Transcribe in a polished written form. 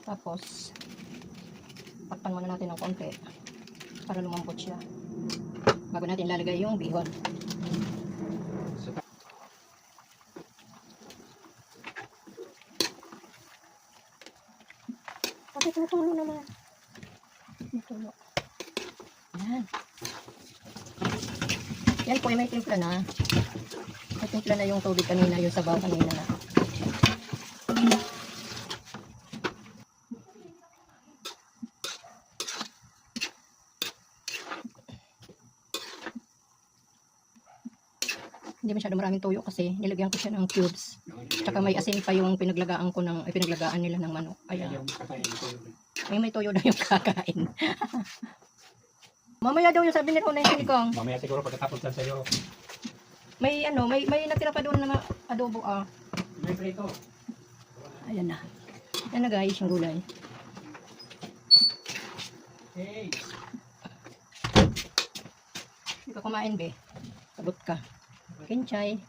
Tapos, takpan muna natin ng konti para lumambot siya. Bago natin lalagay yung bihon. Bakit tutulo naman? Tutulo. Yan. Yan po ay may timpla na. May timpla na yung tubig kanina, yung sabaw kanina na. Hindi masyado maraming tuyo kasi nilagyan ko siya ng cubes. Tsaka may asin pa yung pinaglagaan ko ng, pinaglagaan nila ng manok. Kaya may tuyo daw yung kakain. Mamaya daw yung sabi nila na yung silikong. Mamaya siguro pagkatapos lang sa'yo. May ano, may natira pa doon na adobo ah. May prito. Ayan na. Yan na guys, yung gulay. Hey! Hindi ka kumain be. Sagot ka. Kinchay.